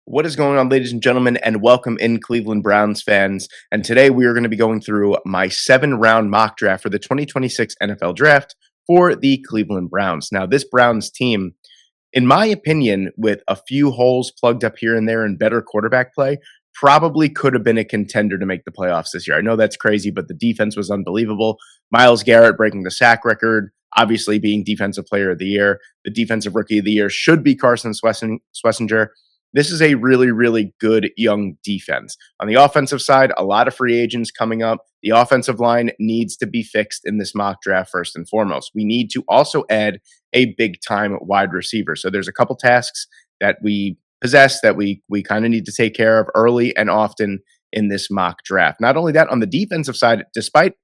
What is going on, ladies and gentlemen, and welcome in Cleveland Browns fans. And today we are going to be going through my 7 round mock draft for the 2026 NFL draft for the Cleveland Browns. Now, this Browns team, in my opinion, with a few holes plugged up here and there and better quarterback play, probably could have been a contender to make the playoffs this year. I know that's crazy, but the defense was unbelievable. Myles Garrett breaking the sack record, obviously being Defensive Player of the Year. The Defensive Rookie of the Year should be Carson Schlesinger. This is a really, really good young defense. On the offensive side, a lot of free agents coming up. The offensive line needs to be fixed in this mock draft first and foremost. We need to also add a big time wide receiver. So there's a couple tasks that we possess that we kind of need to take care of early and often in this mock draft. Not only that, on the defensive side, despite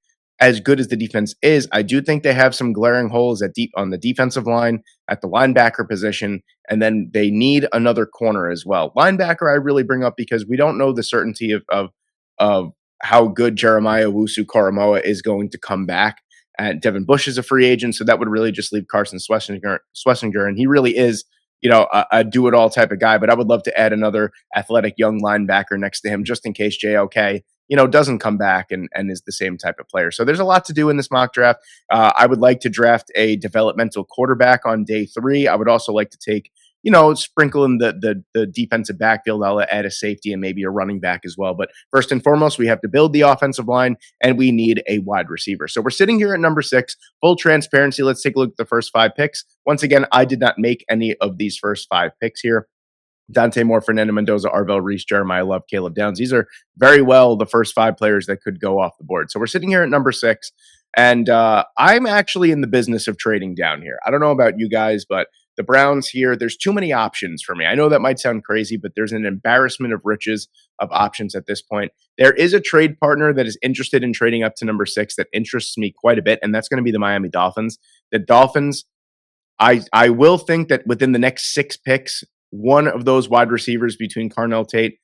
as good as the defense is, I do think they have some glaring holes at deep on the defensive line, at the linebacker position, and then they need another corner as well. Linebacker, I really bring up because we don't know the certainty of how good Jeremiah Owusu-Koramoah is going to come back. And Devin Bush is a free agent, so that would really just leave Carson Schlesinger, and he really is, a do-it-all type of guy. But I would love to add another athletic young linebacker next to him, just in case JOK doesn't come back and is the same type of player. So there's a lot to do in this mock draft. I would like to draft a developmental quarterback on day 3. I would also like to take, sprinkle in the defensive backfield. I'll add a safety and maybe a running back as well. But first and foremost, we have to build the offensive line and we need a wide receiver. So we're sitting here at number 6. Full transparency. Let's take a look at the first 5 picks. Once again, I did not make any of these first 5 picks here. Dante Moore, Fernando Mendoza, Arvell Reese, Jeremiah Love, Caleb Downs. These are very well the first 5 players that could go off the board. So we're sitting here at number 6, and I'm actually in the business of trading down here. I don't know about you guys, but the Browns here, there's too many options for me. I know that might sound crazy, but there's an embarrassment of riches of options at this point. There is a trade partner that is interested in trading up to number 6 that interests me quite a bit, and that's going to be the Miami Dolphins. The Dolphins, I will think that within the next 6 picks, one of those wide receivers between Carnell Tate,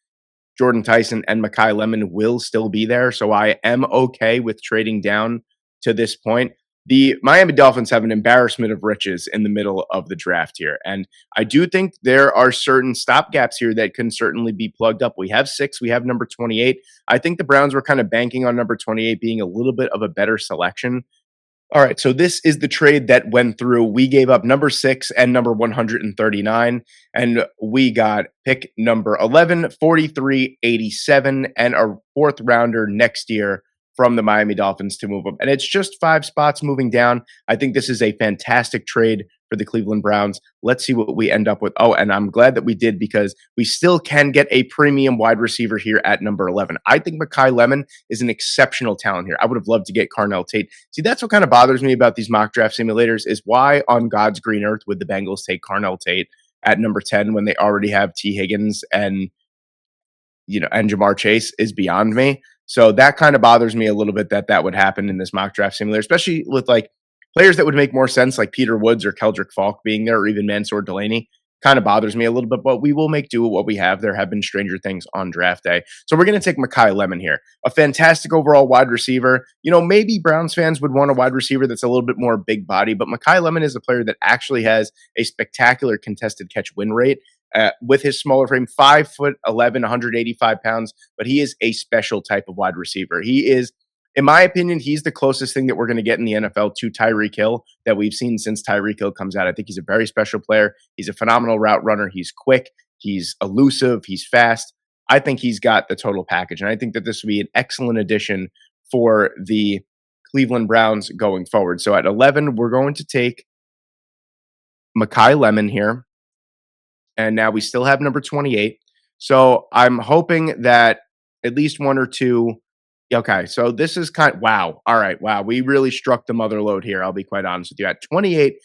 Jordan Tyson, and Makai Lemon will still be there. So I am okay with trading down to this point. The Miami Dolphins have an embarrassment of riches in the middle of the draft here. And I do think there are certain stopgaps here that can certainly be plugged up. We have 6, we have number 28. I think the Browns were kind of banking on number 28 being a little bit of a better selection. All right, so this is the trade that went through. We gave up number 6 and number 139, and we got pick number 11, 43, 87, and a 4th rounder next year from the Miami Dolphins to move up. And it's just 5 spots moving down. I think this is a fantastic trade for the Cleveland Browns. Let's see what we end up with. Oh, and I'm glad that we did because we still can get a premium wide receiver here at number 11. I think Makai Lemon is an exceptional talent here. I would have loved to get Carnell Tate. See, that's what kind of bothers me about these mock draft simulators is why on God's green earth would the Bengals take Carnell Tate at number 10 when they already have T. Higgins and Jamar Chase is beyond me. So that kind of bothers me a little bit that would happen in this mock draft simulator, especially with like players that would make more sense, like Peter Woods or Keldrick Falk being there, or even Mansour Delaney. Kind of bothers me a little bit, but we will make do with what we have. There have been stranger things on draft day. So we're going to take Makai Lemon here. A fantastic overall wide receiver. Maybe Browns fans would want a wide receiver that's a little bit more big body, but Makai Lemon is a player that actually has a spectacular contested catch win rate. With his smaller frame, 5'11", 185 pounds, but he is a special type of wide receiver. He is, in my opinion, he's the closest thing that we're going to get in the NFL to Tyreek Hill that we've seen since Tyreek Hill comes out. I think he's a very special player. He's a phenomenal route runner. He's quick. He's elusive. He's fast. I think he's got the total package, and I think that this would be an excellent addition for the Cleveland Browns going forward. So at 11, we're going to take Makai Lemon here. And now we still have number 28. So I'm hoping that at least 1 or 2. Okay, so this is wow. All right, wow. We really struck the mother load here. I'll be quite honest with you. At 28,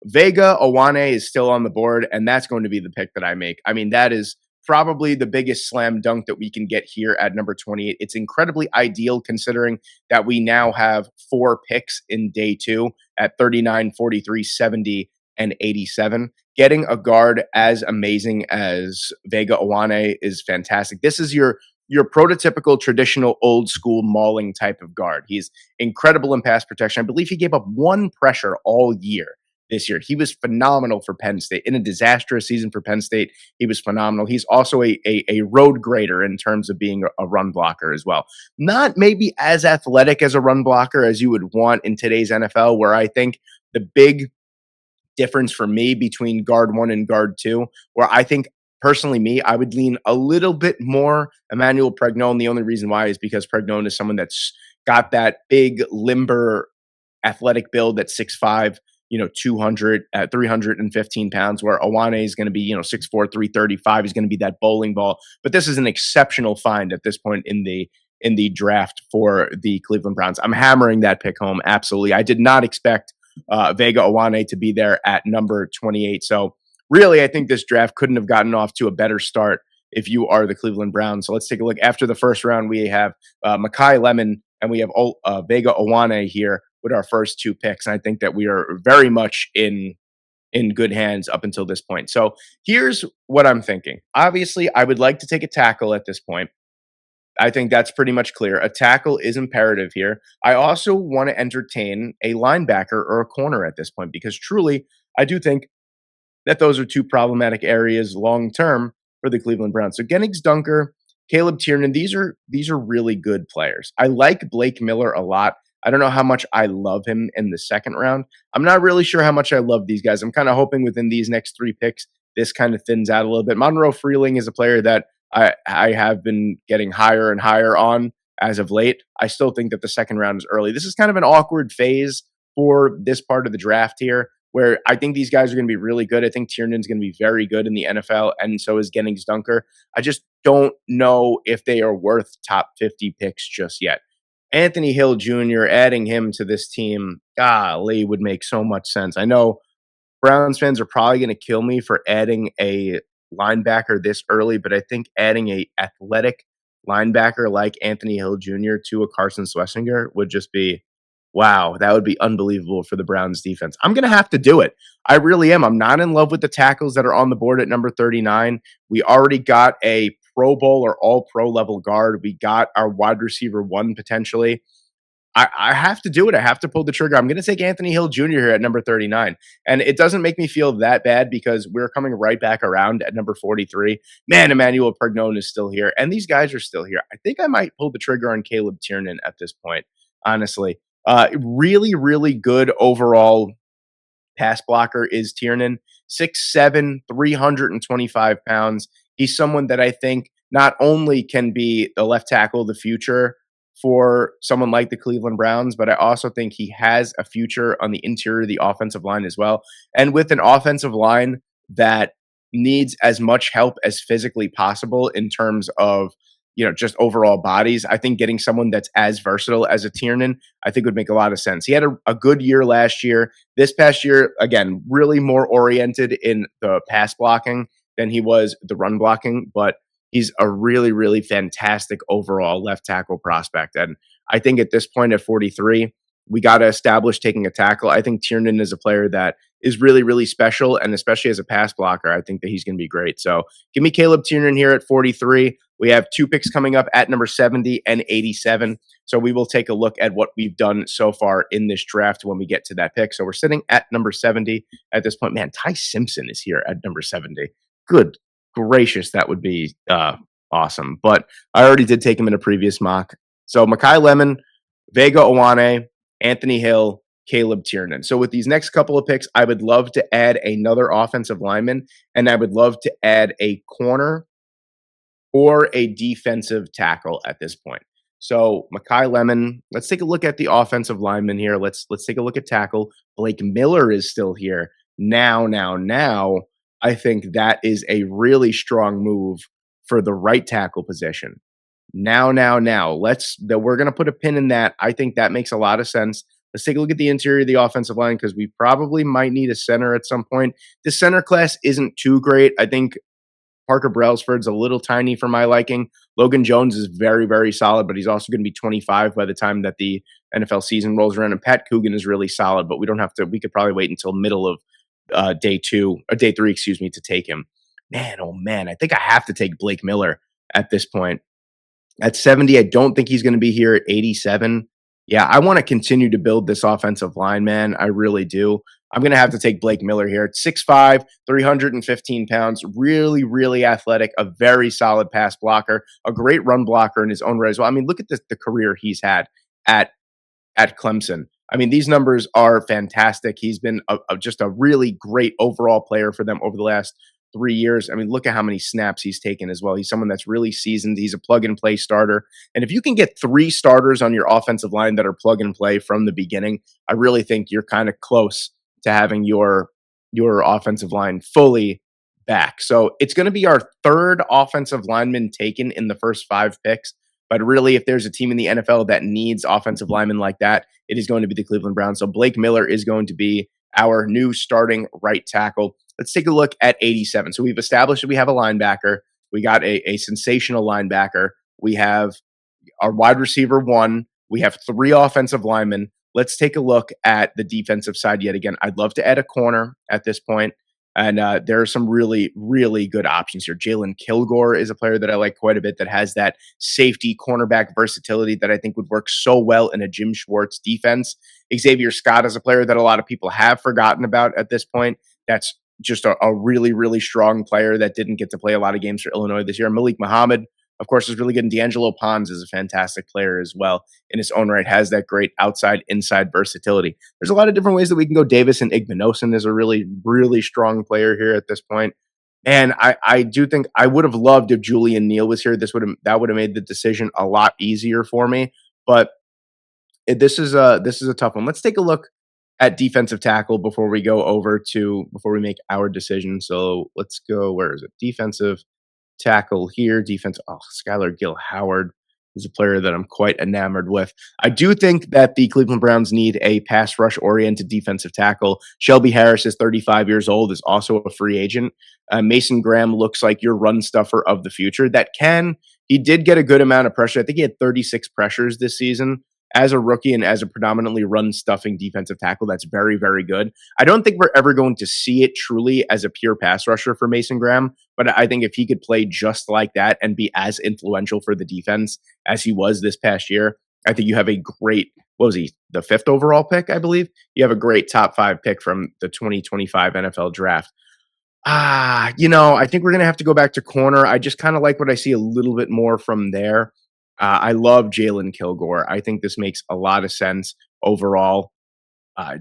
Vega Owane is still on the board, and that's going to be the pick that I make. I mean, that is probably the biggest slam dunk that we can get here at number 28. It's incredibly ideal considering that we now have 4 picks in day 2 at 39, 43, 70, and 87. Getting a guard as amazing as Vega Owane is fantastic. This is your prototypical traditional old school mauling type of guard. He's incredible in pass protection. I believe he gave up 1 pressure all year. this year. He was phenomenal for Penn State. In a disastrous season for Penn State, he was phenomenal. He's also a road grader in terms of being a run blocker as well. Not maybe as athletic as a run blocker as you would want in today's NFL, where I think the big difference for me between guard one and guard two, where I think personally, I would lean a little bit more Emmanuel Pregnone. The only reason why is because Pregnone is someone that's got that big, limber, athletic build at 6'5", 200 at 315 pounds, where Awane is going to be, 6'4", 335. He's going to be that bowling ball. But this is an exceptional find at this point in the draft for the Cleveland Browns. I'm hammering that pick home. Absolutely. I did not expect Vega Awane to be there at number 28. So really, I think this draft couldn't have gotten off to a better start if you are the Cleveland Browns. So let's take a look. After the first round, we have Makai Lemon and we have Vega Awane here with our first two picks. And I think that we are very much in good hands up until this point. So here's what I'm thinking. Obviously, I would like to take a tackle at this point. I think that's pretty much clear. A tackle is imperative here. I also want to entertain a linebacker or a corner at this point because truly, I do think that those are two problematic areas long term for the Cleveland Browns. So Gennings Dunker, Caleb Tiernan, these are really good players. I like Blake Miller a lot. I don't know how much I love him in the second round. I'm not really sure how much I love these guys. I'm kind of hoping within these next three picks, this kind of thins out a little bit. Monroe Freeling is a player that I have been getting higher and higher on as of late. I still think that the second round is early. This is kind of an awkward phase for this part of the draft here, where I think these guys are going to be really good. I think Tiernan's going to be very good in the NFL, and so is Gennings Dunker. I just don't know if they are worth top 50 picks just yet. Anthony Hill Jr., adding him to this team, golly, would make so much sense. I know Browns fans are probably going to kill me for adding a linebacker this early, but I think adding a athletic linebacker like Anthony Hill Jr. to a Carson Schlesinger would just be, wow, that would be unbelievable for the Browns defense. I'm going to have to do it. I really am. I'm not in love with the tackles that are on the board at number 39. We already got a Pro Bowl or all pro level guard. We got our wide receiver one potentially. I have to do it. I have to pull the trigger. I'm going to take Anthony Hill Jr. here at number 39. And it doesn't make me feel that bad because we're coming right back around at number 43. Man, Emmanuel Pregnone is still here. And these guys are still here. I think I might pull the trigger on Caleb Tiernan at this point, honestly. Really, really good overall pass blocker is Tiernan. 6'7", 325 pounds. He's someone that I think not only can be the left tackle of the future for someone like the Cleveland Browns, but I also think he has a future on the interior of the offensive line as well. And with an offensive line that needs as much help as physically possible in terms of, just overall bodies, I think getting someone that's as versatile as a Tiernan, I think would make a lot of sense. He had a good year last year. This past year, again, really more oriented in the pass blocking than he was the run blocking, but he's a really, really fantastic overall left tackle prospect. And I think at this point at 43, we got to establish taking a tackle. I think Tiernan is a player that is really, really special. And especially as a pass blocker, I think that he's going to be great. So give me Caleb Tiernan here at 43. We have two picks coming up at number 70 and 87. So we will take a look at what we've done so far in this draft when we get to that pick. So we're sitting at number 70 at this point. Man, Ty Simpson is here at number 70. Good gracious, that would be awesome. But I already did take him in a previous mock. So Makai Lemon, Vega Awane, Anthony Hill, Caleb Tiernan. So with these next couple of picks, I would love to add another offensive lineman, and I would love to add a corner or a defensive tackle at this point. So Makai Lemon, let's take a look at the offensive lineman here. Let's take a look at tackle. Blake Miller is still here. Now, I think that is a really strong move for the right tackle position. Now. We're going to put a pin in that. I think that makes a lot of sense. Let's take a look at the interior of the offensive line because we probably might need a center at some point. The center class isn't too great. I think Parker Brailsford's a little tiny for my liking. Logan Jones is very, very solid, but he's also going to be 25 by the time that the NFL season rolls around. And Pat Coogan is really solid, but we could probably wait until middle of day 3, to take him. Man, oh man, I think I have to take Blake Miller at this point. At 70, I don't think he's going to be here at 87. Yeah, I want to continue to build this offensive line, man. I really do. I'm going to have to take Blake Miller here. At 6'5", 315 pounds, really, really athletic, a very solid pass blocker, a great run blocker in his own right as well. I mean, look at the career he's had at Clemson. I mean, these numbers are fantastic. He's been just a really great overall player for them over the last 3 years. I mean, look at how many snaps he's taken as well. He's someone that's really seasoned. He's a plug and play starter. And if you can get three starters on your offensive line that are plug and play from the beginning, I really think you're kind of close to having your offensive line fully back. So it's going to be our third offensive lineman taken in the first 5 picks. But really, if there's a team in the NFL that needs offensive linemen like that, it is going to be the Cleveland Browns. So Blake Miller is going to be our new starting right tackle. Let's take a look at 87. So we've established that we have a linebacker. We got a sensational linebacker. We have our wide receiver one. We have 3 offensive linemen. Let's take a look at the defensive side yet again. I'd love to add a corner at this point. And there are some really, really good options here. Jalen Kilgore is a player that I like quite a bit that has that safety cornerback versatility that I think would work so well in a Jim Schwartz defense. Xavier Scott is a player that a lot of people have forgotten about at this point. That's just a really, really strong player that didn't get to play a lot of games for Illinois this year. Malik Muhammad, of course, is really good. And D'Angelo Pons is a fantastic player as well in his own right, has that great outside, inside versatility. There's a lot of different ways that we can go. Davis and Igmanosin is a really, really strong player here at this point. And I do think I would have loved if Julian Neal was here. That would have made the decision a lot easier for me. But this is a tough one. Let's take a look at defensive tackle before we before we make our decision. So let's go. Where is it? Defensive tackle here. Defense. Oh, Skylar Gill Howard is a player that I'm quite enamored with. I do think that the Cleveland Browns need a pass rush oriented defensive tackle. Shelby Harris is 35 years old, is also a free agent. Mason Graham looks like your run stuffer of the future. He did get a good amount of pressure. I think he had 36 pressures this season as a rookie and as a predominantly run stuffing defensive tackle. That's very, very good. I don't think we're ever going to see it truly as a pure pass rusher for Mason Graham, but I think if he could play just like that and be as influential for the defense as he was this past year, I think you have a great, what was he, the 5th overall pick, I believe? You have a great top 5 pick from the 2025 NFL draft. I think we're going to have to go back to corner. I just kind of like what I see a little bit more from there. I love Jalen Kilgore. I think this makes a lot of sense overall.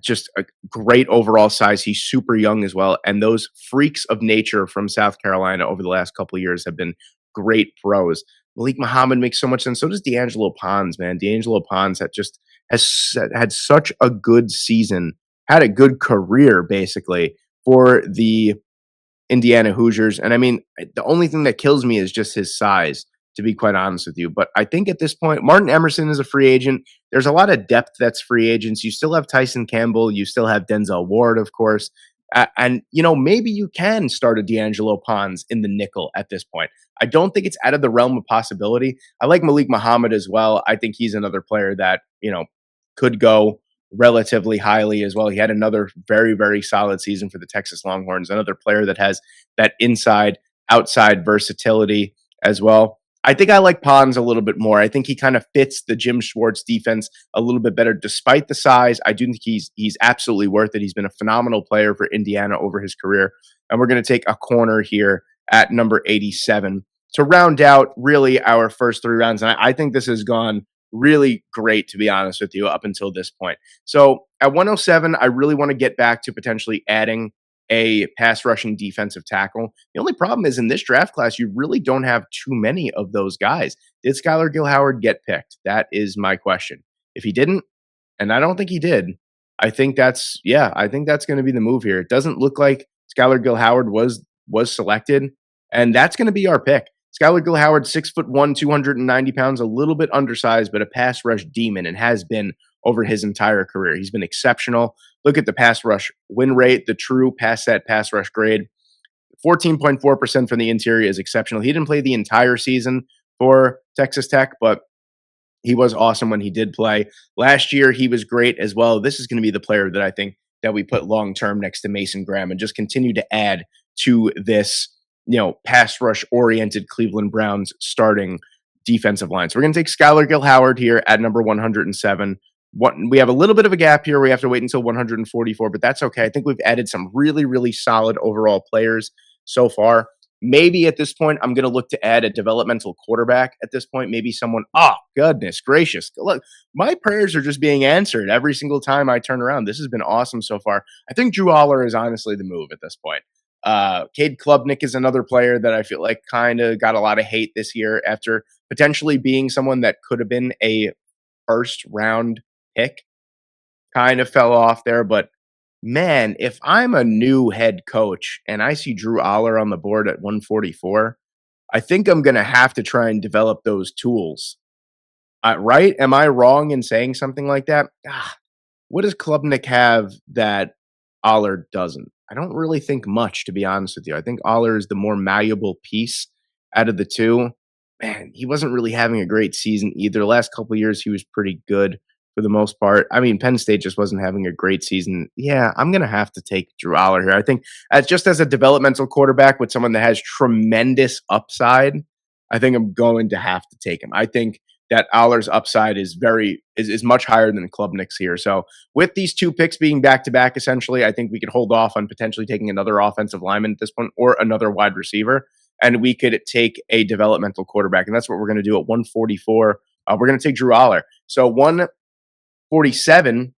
Just a great overall size. He's super young as well. And those freaks of nature from South Carolina over the last couple of years have been great pros. Malik Muhammad makes so much sense. So does D'Angelo Pons, man. D'Angelo Pons has had such a good season, had a good career, basically, for the Indiana Hoosiers. And I mean, the only thing that kills me is just his size, to be quite honest with you. But I think at this point, Martin Emerson is a free agent. There's a lot of depth that's free agents. You still have Tyson Campbell. You still have Denzel Ward, of course. And maybe you can start a D'Angelo Pons in the nickel at this point. I don't think it's out of the realm of possibility. I like Malik Muhammad as well. I think he's another player that, could go relatively highly as well. He had another very, very solid season for the Texas Longhorns, another player that has that inside, outside versatility as well. I think I like Pons a little bit more. I think he kind of fits the Jim Schwartz defense a little bit better, despite the size. I do think he's absolutely worth it. He's been a phenomenal player for Indiana over his career. And we're going to take a corner here at number 87 to round out really our first 3 rounds. And I think this has gone really great, to be honest with you, up until this point. So at 107, I really want to get back to potentially adding a pass rushing defensive tackle. The only problem is in this draft class, you really don't have too many of those guys. Did Skylar Gill Howard get picked? That is my question. If he didn't, and I don't think he did, I think that's going to be the move here. It doesn't look like Skylar Gill Howard was selected, and that's going to be our pick. Skylar Gill Howard, 6'1", 290 pounds, a little bit undersized, but a pass rush demon, and has been over his entire career. He's been exceptional. Look at the pass rush win rate, the true pass set pass rush grade. 14.4% from the interior is exceptional. He didn't play the entire season for Texas Tech, but he was awesome when he did play. Last year, he was great as well. This is going to be the player that I think that we put long-term next to Mason Graham and just continue to add to this, pass rush oriented Cleveland Browns starting defensive line. So we're going to take Skylar Gill Howard here at number 107. we have a little bit of a gap here. We have to wait until 144, but that's okay. I think we've added some really, really solid overall players so far. Maybe at this point, I'm going to look to add a developmental quarterback at this point. Maybe someone, oh, goodness gracious. Look, my prayers are just being answered every single time I turn around. This has been awesome so far. I think Drew Aller is honestly the move at this point. Cade Klubnik is another player that I feel like kind of got a lot of hate this year after potentially being someone that could have been a first round pick. Kind of fell off there, but man, if I'm a new head coach and I see Drew Aller on the board at 144, I think I'm going to have to try and develop those tools. Right? Am I wrong in saying something like that? What does Klubnik have that Aller doesn't? I don't really think much, to be honest with you. I think Aller is the more malleable piece out of the two. Man, he wasn't really having a great season either. The last couple of years, he was pretty good for the most part. I mean, Penn State just wasn't having a great season. Yeah, I'm going to have to take Drew Aller here. I think as a developmental quarterback with someone that has tremendous upside, I think I'm going to have to take him. I think that Aller's upside is much higher than Klubnik's here. So with these two picks being back to back, essentially, I think we could hold off on potentially taking another offensive lineman at this point or another wide receiver, and we could take a developmental quarterback, and that's what we're going to do at 144. We're going to take Drew Aller. So 147.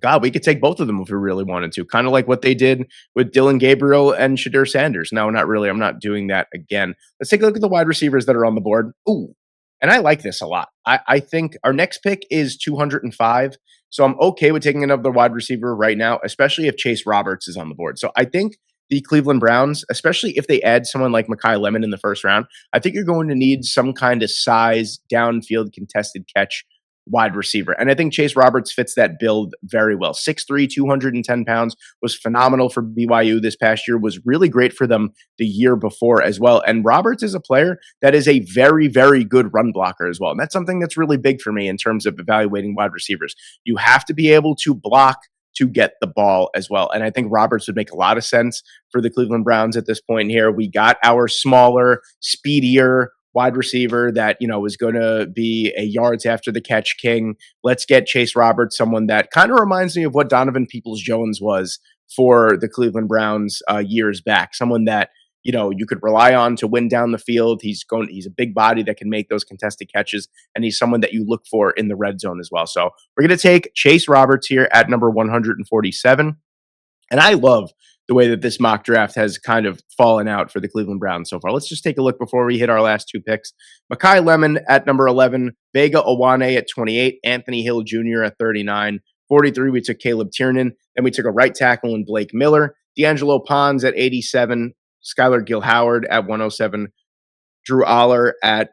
God, we could take both of them if we really wanted to, kind of like what they did with Dylan Gabriel and Shadir Sanders. No, not really. I'm not doing that again. Let's take a look at the wide receivers that are on the board. Ooh, and I like this a lot. I think our next pick is 205. So I'm okay with taking another wide receiver right now, especially if Chase Roberts is on the board. So I think the Cleveland Browns, especially if they add someone like Mekhi Lemon in the first round, I think you're going to need some kind of size, downfield, contested catch wide receiver. And I think Chase Roberts fits that build very well. 6'3", 210 pounds, was phenomenal for BYU this past year, was really great for them the year before as well. And Roberts is a player that is a very, very good run blocker as well. And that's something that's really big for me in terms of evaluating wide receivers. You have to be able to block to get the ball as well. And I think Roberts would make a lot of sense for the Cleveland Browns at this point here. We got our smaller, speedier wide receiver that, is going to be a yards after the catch king. Let's get Chase Roberts, someone that kind of reminds me of what Donovan Peoples-Jones was for the Cleveland Browns years back. Someone that, you could rely on to win down the field. He's a big body that can make those contested catches, and he's someone that you look for in the red zone as well. So we're going to take Chase Roberts here at number 147. And I love the way that this mock draft has kind of fallen out for the Cleveland Browns so far. Let's just take a look before we hit our last two picks. Mekhi Lemon at number 11, Vega Owane at 28, Anthony Hill Jr. at 39. 43, we took Caleb Tiernan. Then we took a right tackle in Blake Miller. D'Angelo Pons at 87, Skylar Gill-Howard at 107, Drew Aller at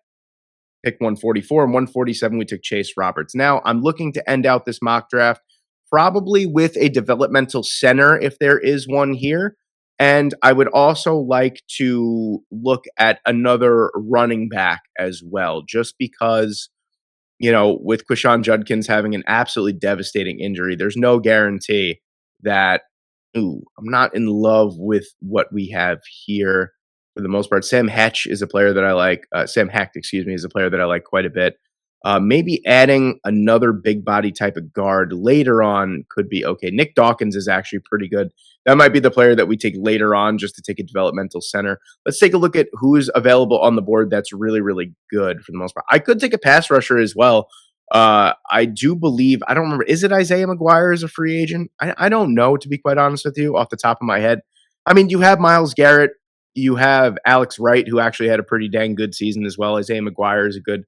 pick 144, and 147, we took Chase Roberts. Now, I'm looking to end out this mock draft probably with a developmental center if there is one here. And I would also like to look at another running back as well, just because, with Quishon Judkins having an absolutely devastating injury, there's no guarantee that, I'm not in love with what we have here for the most part. Sam Hecht is a player that I like. Sam Hecht, is a player that I like quite a bit. Maybe adding another big body type of guard later on could be okay. Nick Dawkins is actually pretty good. That might be the player that we take later on just to take a developmental center. Let's take a look at who's available on the board that's really, really good for the most part. I could take a pass rusher as well. I do believe, I don't remember, is it Isaiah McGuire as a free agent? I don't know, to be quite honest with you, off the top of my head. I mean, you have Myles Garrett. You have Alex Wright, who actually had a pretty dang good season as well. Isaiah McGuire is a good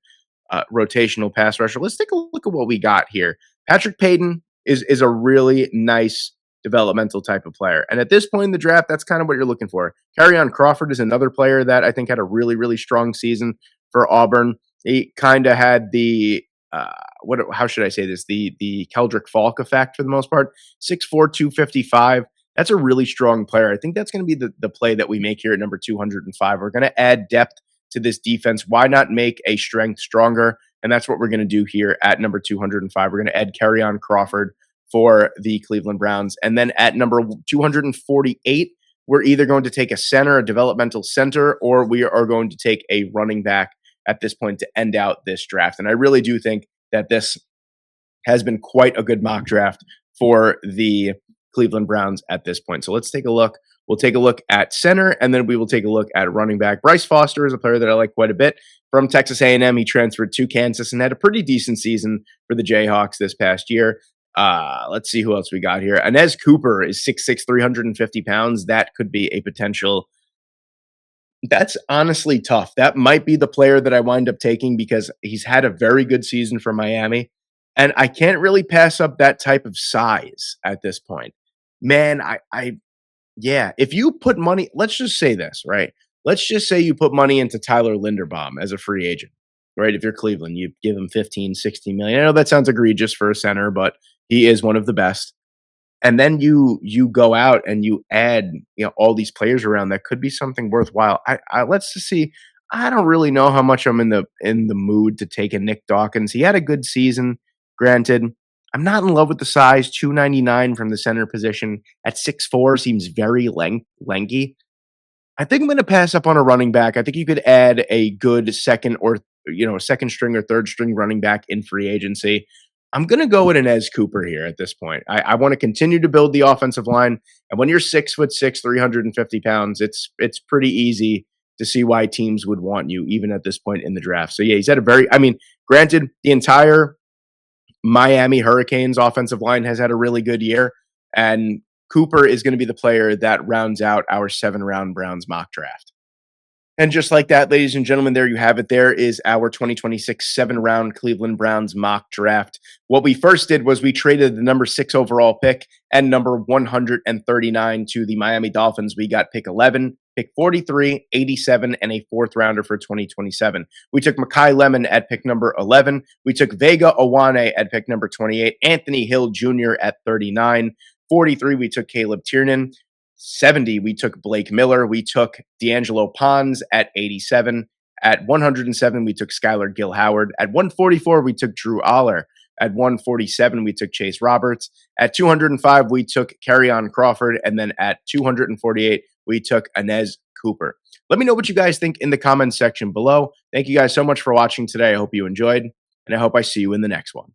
rotational pass rusher. Let's take a look at what we got here. Patrick Payton is a really nice developmental type of player. And at this point in the draft, that's kind of what you're looking for. Kerryon Crawford is another player that I think had a really, really strong season for Auburn. He kind of had the, how should I say this? The Keldrick Falk effect for the most part. 6'4", 255. That's a really strong player. I think that's going to be the play that we make here at number 205. We're going to add depth to this defense. Why not make a strength stronger? And that's what we're going to do here at number 205. We're going to add Kerryon Crawford for the Cleveland Browns. And then at number 248, we're either going to take a center, a developmental center, or we are going to take a running back at this point to end out this draft. And I really do think that this has been quite a good mock draft for the Cleveland Browns at this point. So let's take a look. We'll take a look at center, and then we will take a look at running back. Bryce Foster is a player that I like quite a bit. From Texas A&M, he transferred to Kansas and had a pretty decent season for the Jayhawks this past year. Let's see who else we got here. Inez Cooper is 6'6", 350 pounds. That could be a potential. That's honestly tough. That might be the player that I wind up taking because he's had a very good season for Miami, and I can't really pass up that type of size at this point. Man, yeah, if you put money, let's just say this, right? Let's just say you put money into Tyler Linderbaum as a free agent, right? If you're Cleveland, you give him 15, 16 million. I know that sounds egregious for a center, but he is one of the best. And then you go out and you add, all these players around that could be something worthwhile. I let's just see. I don't really know how much I'm in the mood to take a Nick Dawkins. He had a good season, granted. I'm not in love with the size. 299 from the center position at 6'4" seems very lanky. I think I'm going to pass up on a running back. I think you could add a good second or second string or third string running back in free agency. I'm going to go with Inez Cooper here at this point. I want to continue to build the offensive line, and when you're 6'6", 350 pounds, it's pretty easy to see why teams would want you even at this point in the draft. So yeah, he's had a very. I mean, granted, the entire Miami Hurricanes offensive line has had a really good year, and Cooper is going to be the player that rounds out our 7-round Browns mock draft. And just like that, ladies and gentlemen, there you have it. There is our 2026 7-round Cleveland Browns mock draft. What we first did was we traded the number 6 overall pick and number 139 to the Miami Dolphins. We got pick 11, pick 43, 87, and a 4th rounder for 2027. We took Makai Lemon at pick number 11. We took Vega Owane at pick number 28, Anthony Hill Jr. at 39. 43, we took Caleb Tiernan. 70, we took Blake Miller. We took D'Angelo Pons at 87. At 107, we took Skylar Gill Howard. At 144, we took Drew Aller. At 147, we took Chase Roberts. At 205, we took Kerryon Crawford. And then at 248, we took Inez Cooper. Let me know what you guys think in the comments section below. Thank you guys so much for watching today. I hope you enjoyed, and I hope I see you in the next one.